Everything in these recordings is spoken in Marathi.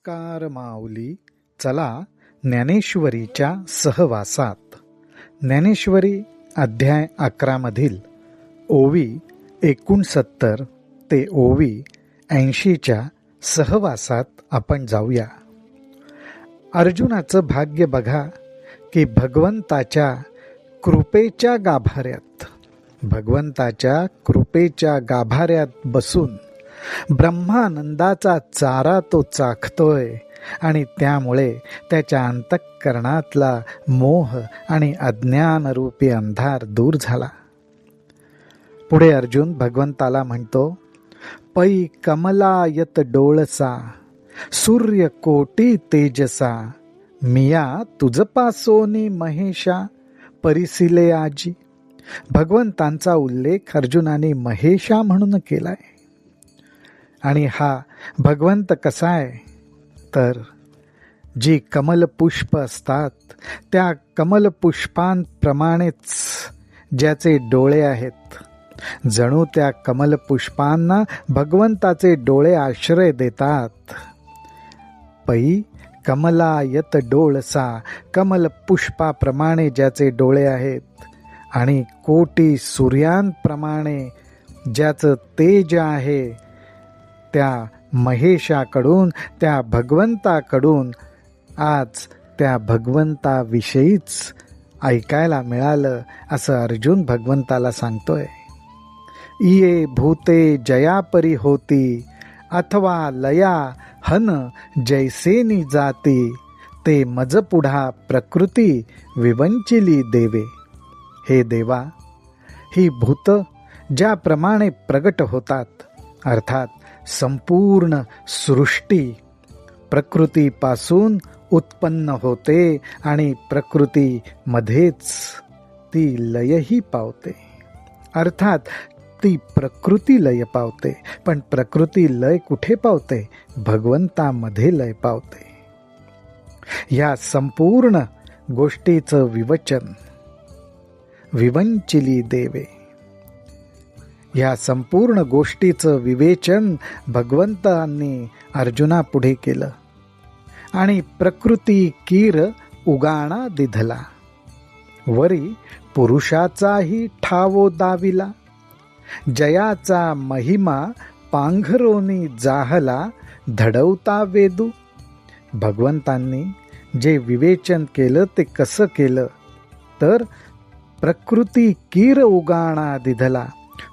नमस्कार माऊली. चला ज्ञानेश्वरीच्या सहवासात. ज्ञानेश्वरी अध्याय 11 मधील ओवी 69 ते ओवी 80च्या सहवासात आपण जाऊया. अर्जुनाचं भाग्य बघा की भगवंताच्या कृपेच्या गाभाऱ्यात बसून ब्रह्मानंदाचा चारा तो चाखतोय आणि त्यामुळे त्याच्या अंतःकरणातला मोह आणि अज्ञानरूपी अंधार दूर झाला. पुढे अर्जुन भगवंताला म्हणतो, पै कमलायत डोळसा सूर्य कोटी तेजसा मिया तुझपासोनी महेशा परिसिले आजी. भगवंतांचा उल्लेख अर्जुनाने महेशा म्हणून केलाय. आणि हा भगवंत कसा आहे तर जी कमलपुष्प असतात त्या कमलपुष्पांप्रमाणेच ज्याचे डोळे आहेत. जणू त्या कमलपुष्पांना भगवंताचे डोळे आश्रय देतात. पै कमलायत डोळसा, कमलपुष्पाप्रमाणे ज्याचे डोळे आहेत आणि कोटी सूर्यांप्रमाणे ज्याचं तेज आहे, त्या महेशाकडून, त्या भगवंताकडून आज त्या भगवंताविषयीच ऐकायला मिळालं असं अर्जुन भगवंताला सांगतोय. इये भूते जयापरी होती अथवा लया हन जैसेनी जाती ते मज पुढा प्रकृती विवंचिली देवे. हे देवा, ही भूत ज्याप्रमाणे प्रगट होतात, अर्थात संपूर्ण सृष्टी प्रकृतीपासून उत्पन्न होते आणि प्रकृतीमध्येच ती लयही पावते. अर्थात ती प्रकृती लय पावते, पण प्रकृती लय कुठे पावते? भगवंतामध्ये लय पावते. या संपूर्ण गोष्टीचं विवचन विवंचिली देवे. या संपूर्ण गोष्टीचं विवेचन भगवंतांनी अर्जुनापुढे केलं आणि प्रकृती कीर उगाणा दिधला. वरी पुरुषाचाही ठावो दाविला, जयाचा महिमा पांघरोनी जाहला धडवता वेदू. भगवंतांनी जे विवेचन केलं ते कसं केलं तर प्रकृती कीर उगाणा दिधला.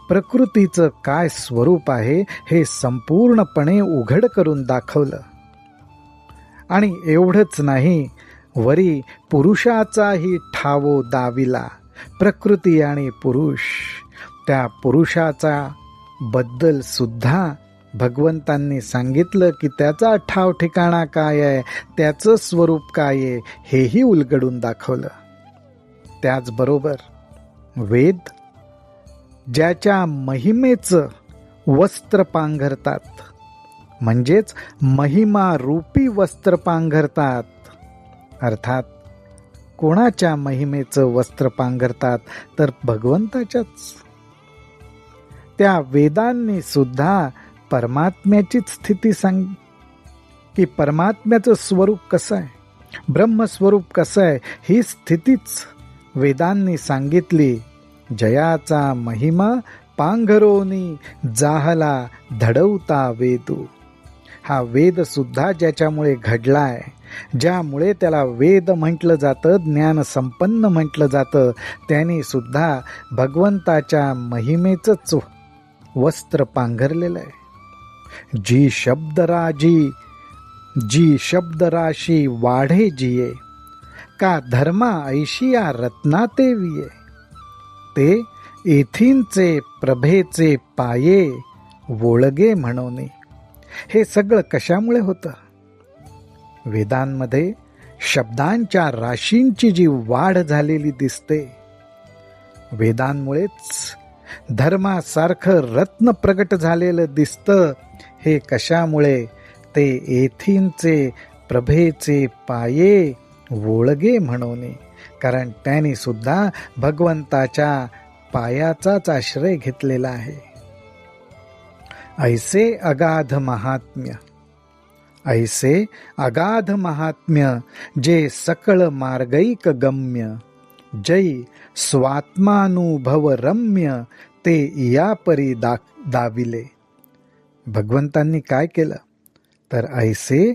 प्रकृतीचं काय स्वरूप आहे हे संपूर्णपणे उघड करून दाखवलं. आणि एवढंच नाही, वरी पुरुषाचाही ठावो दाविला. प्रकृती आणि पुरुष, त्या पुरुषाचा बद्दल सुद्धा भगवंतांनी सांगितलं की त्याचा ठाव ठिकाणा काय आहे, त्याचं स्वरूप काय आहे, हेही उलगडून दाखवलं. त्याचबरोबर वेद ज्याच्या महिमेचं वस्त्र पांघरतात, म्हणजेच महिमा रूपी वस्त्र पांघरतात. अर्थात कोणाच्या महिमेचं वस्त्र पांघरतात तर भगवंताच्याच. त्या वेदांनी सुद्धा परमात्म्याचीच स्थिती सांग की परमात्म्याचं स्वरूप कसं आहे, ब्रह्मस्वरूप कसं आहे, ही स्थितीच वेदांनी सांगितली. जयाचा महिमा पांघरोनी जाहला धडवता वेदू. हा वेद सुद्धा ज्याच्यामुळे घडलाय, ज्यामुळे त्याला वेद म्हटलं जातं, ज्ञान संपन्न म्हटलं जातं, त्यांनी सुद्धा भगवंताच्या महिमेचंच वस्त्र पांघरलेलं आहे. जी शब्दराशी वाढे जिये, का धर्मा ऐशिया रत्नाते विये. ते येथींचे प्रभेचे पाये वोळगे म्हणोनी. हे सगळं कशामुळे होतं? वेदांमध्ये शब्दांच्या राशींची जी वाढ झालेली दिसते, वेदांमुळेच धर्मासारखं रत्न प्रगट झालेलं दिसतं. हे कशामुळे? ते येथींचे प्रभेचे पाये वोळगे म्हणोनी. कारण त्यांनी सुद्धा भगवंताच्या पायाचाच आश्रय घेतलेला आहे. ऐसे अगाध महात्म्य ऐसे अगाध महात्म्य जे सकळ मार्गैक गम्य, जै स्वात्मानुभव रम्य ते या परी दाविले. भगवंतांनी काय केलं तर ऐसे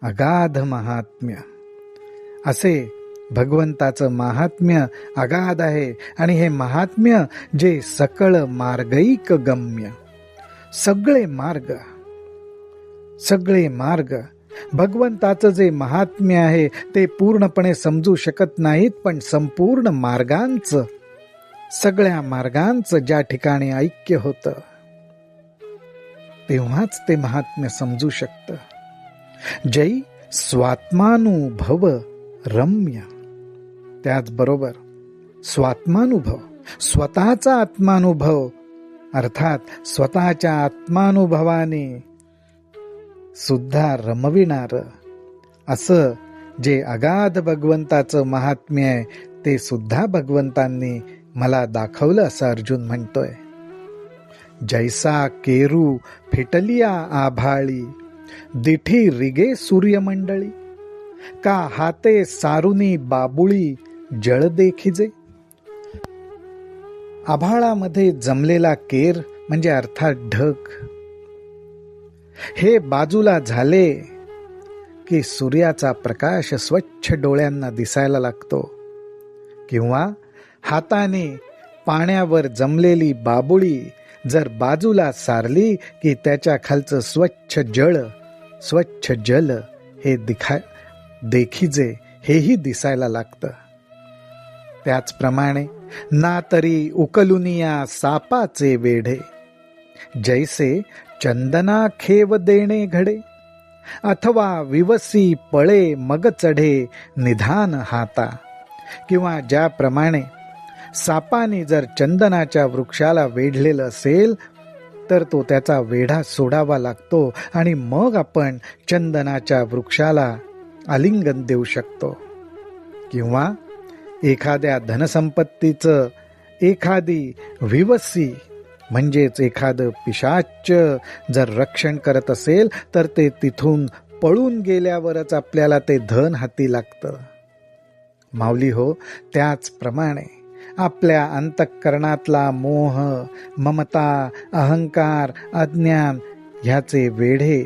अगाध महात्म्य, असे भगवंताचं महात्म्य अगाध आहे. आणि हे महात्म्य जे सकळ मार्गैक गम्य, सगळे मार्ग भगवंताचं जे महात्म्य आहे ते पूर्णपणे समजू शकत नाहीत, पण संपूर्ण मार्गांचं, सगळ्या मार्गांचं ज्या ठिकाणी ऐक्य होतं तेव्हाच ते महात्म्य समजू शकतं. जै स्वात्मानुभव रम्य, त्याचबरोबर स्वात्मानुभव, स्वतःचा आत्मानुभव, अर्थात स्वतःच्या आत्मानुभवाने सुद्धा रमविणार असं जे अगाध भगवंताचं महात्म्य आहे ते सुद्धा भगवंतांनी मला दाखवलं, असं अर्जुन म्हणतोय. जैसा केरू फिटलिया आभाळी, दिठी रिगे सूर्यमंडळी, का हाते सारुनी बाबुळी जळ देखिजे. आभाळामध्ये जमलेला केर म्हणजे अर्थात ढग, हे बाजूला झाले की सूर्याचा प्रकाश स्वच्छ डोळ्यांना दिसायला लागतो. किंवा हाताने पाण्यावर जमलेली बाबुळी जर बाजूला सारली की त्याच्या खालचं स्वच्छ जल हे देखिजे, हेही दिसायला लागतं. त्याचप्रमाणे ना तरी उकलुनिया सापाचे वेढे, जैसे चंदना खेव देणे घडे, अथवा विवसी पळे मग चढे निधान हाता. किंवा ज्याप्रमाणे सापाने जर चंदनाच्या वृक्षाला वेढलेलं असेल तर तो त्याचा वेढा सोडावा लागतो आणि मग आपण चंदनाच्या वृक्षाला आलिंगन देऊ शकतो. किंवा एखाद्या धनसंपत्तीचं एखादी विवसी म्हणजेच एखादं पिशाच जर रक्षण करत असेल तर ते तिथून पळून गेल्यावरच आपल्याला ते धन हाती लागतं. माऊली हो, त्याचप्रमाणे आपल्या अंतःकरणातला मोह, ममता, अहंकार, अज्ञान ह्याचे वेढे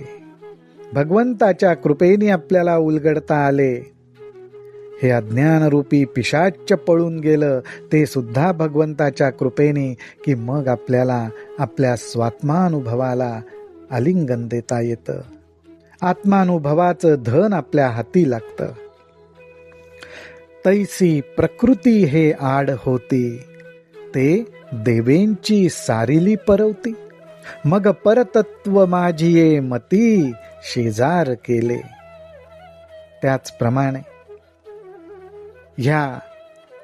भगवंताच्या कृपेने आपल्याला उलगडता आले. हे अज्ञानरूपी पिशाच पळून गेलं ते सुद्धा भगवंताच्या कृपेने, की मग आपल्याला आपल्या स्वात्मानुभवाला आलिंगन देता येतं. आत्मानुभवाचं धन आपल्या हाती लागतं. तैसी प्रकृती हे आड होती, ते देवेंची सारिली परवती, मग परतत्व माझिये मती शेजार केले. त्याचप्रमाणे ह्या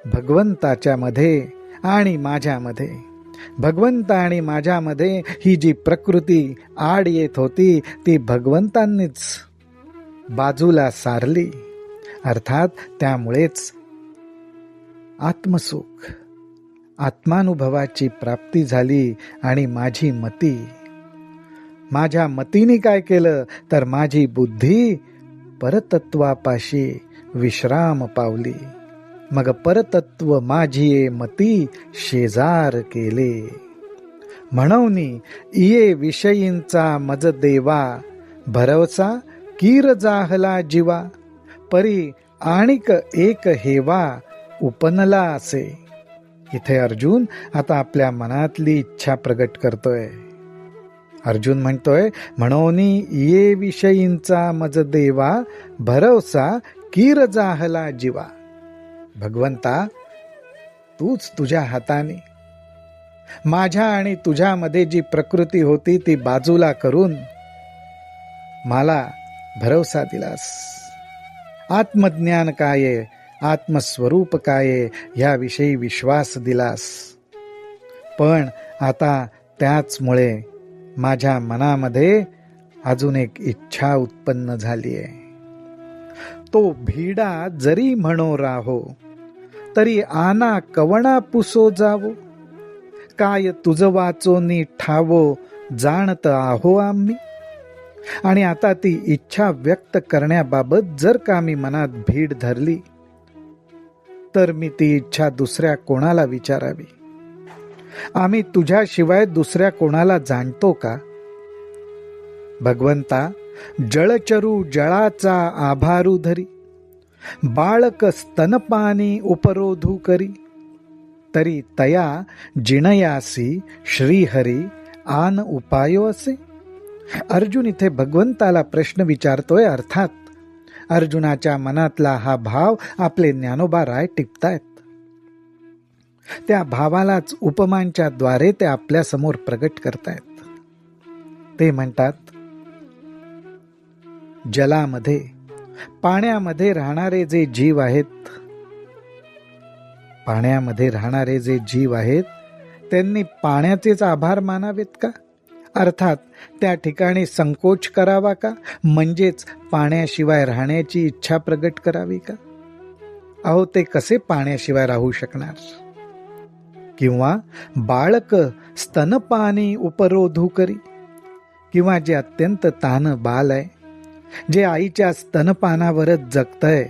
भगवंताच्या मध्ये आणि माझ्यामध्ये, भगवंत आणि माझ्यामध्ये ही जी प्रकृती आड येत होती ती भगवंतांनीच बाजूला सारली. अर्थात त्यामुळेच आत्मसुख, आत्मानुभवाची प्राप्ती झाली. आणि माझी मती, माझ्या मतीने काय केलं तर माझी बुद्धी परतत्वापाशी विश्राम पावली. मग परतत्व माझी मती शेजार केले. म्हणून इये विषयींचा मज देवा, भरवसा कीर जाहला जीवा, परी आणिक एक हेवा उपनला असे. इथे अर्जुन आता आपल्या मनातली इच्छा प्रगट करतोय. अर्जुन म्हणतोय, म्हणून ये विषयींचा मज देवा, भरवसा कीर जाहला जीवा. भगवंता, तूच तुझ्या हाताने माझ्या आणि तुझ्यामध्ये जी प्रकृती होती ती बाजूला करून मला भरवसा दिलास. आत्मज्ञान काय, आत्मस्वरूप काय याविषयी विश्वास दिलास. पण आता त्याचमुळे माझ्या मनामध्ये अजून एक इच्छा उत्पन्न झाली आहे. तो भिडा जरी म्हणो राहो, तरी आना कवणा पुसो जावो, काय तुझ वाचोनी ठावो जाणत आहो आम्ही. आणि आता ती इच्छा व्यक्त करण्याबाबत जर का मी मनात भीड धरली तर मी ती इच्छा दुसऱ्या कोणाला विचारावी? आम्ही तुझ्याशिवाय दुसऱ्या कोणाला जाणतो का? भगवंता, जळचरू जळाचा आभारू धरी, बाळक स्तनपानी उपरोधू करी, तरी तया जिणयासी श्रीहरी आन उपायो असे. अर्जुन इथे भगवंताला प्रश्न विचारतोय. अर्थात अर्जुनाच्या मनातला हा भाव आपले ज्ञानोबा राय टिपतायत. त्या भावालाच उपमांच्या द्वारे ते आपल्या समोर प्रगट करतायत. ते म्हणतात, जलामध्ये, पाण्यामध्ये राहणारे जे जीव आहेत, पाण्यामध्ये राहणारे जे जीव आहेत त्यांनी पाण्याचेच आभार मानावेत का? अर्थात त्या ठिकाणी संकोच करावा का? म्हणजेच पाण्याशिवाय राहण्याची इच्छा प्रगट करावी का? अहो, ते कसे पाण्याशिवाय राहू शकणार? किंवा बाळक स्तनपानी उपरोधू करी, किंवा जे अत्यंत तान बाल आहे, जे आईच्या स्तनपानावरच जगतंय,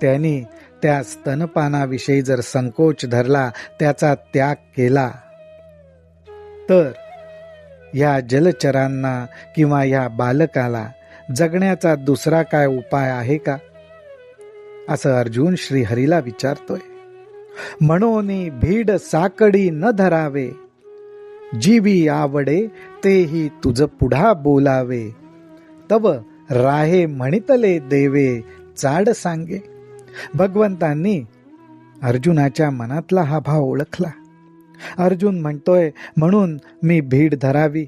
त्यांनी त्या स्तनपानाविषयी जर संकोच धरला, त्याचा त्याग केला, तर या जलचरांना किंवा या बालकाला जगण्याचा दुसरा काय उपाय आहे का? असं अर्जुन श्रीहरीला विचारतोय. म्हणोनी भीड साकडी न धरावे, जीवी आवडे तेही तुझ पुढा बोलावे, तव राहे म्हणितले देवे चाड सांगे. भगवंतांनी अर्जुनाच्या मनातला हा भाव ओळखला. अर्जुन म्हणतोय, म्हणून मी भीड धरावी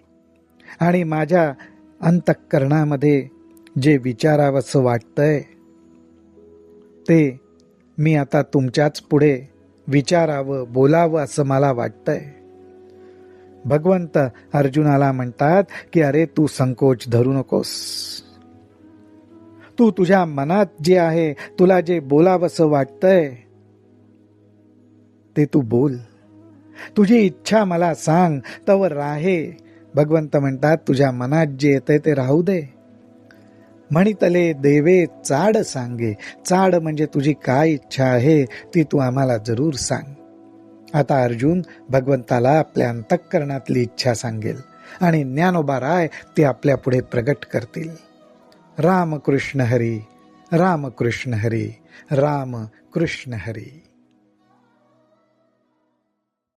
आणि माझ्या अंतःकरणामध्ये जे विचारावंसं वाटतंय ते मी आता तुमच्याच पुढे विचारावं, बोलावं असं मला वाटतंय. भगवंत अर्जुनाला म्हणतात की अरे, तू संकोच धरू नकोस. तू तुझ्या मनात जे आहे, तुला जे बोलावंसं वाटतंय ते तू बोल. तुझी इच्छा मला सांग, तवर राहे. भगवंत म्हणतात, तुझ्या मनात जे येतंय ते राहू दे. म्हणितले देवे चाड सांगे. चाड म्हणजे तुझी काय इच्छा आहे ती तू आम्हाला जरूर सांग. आता अर्जुन भगवंताला आपल्या अंतःकरणातली इच्छा सांगेल आणि ज्ञानोबा राय ते आपल्या पुढे प्रगट करतील. राम कृष्ण हरी, राम कृष्ण हरी, राम कृष्ण हरी.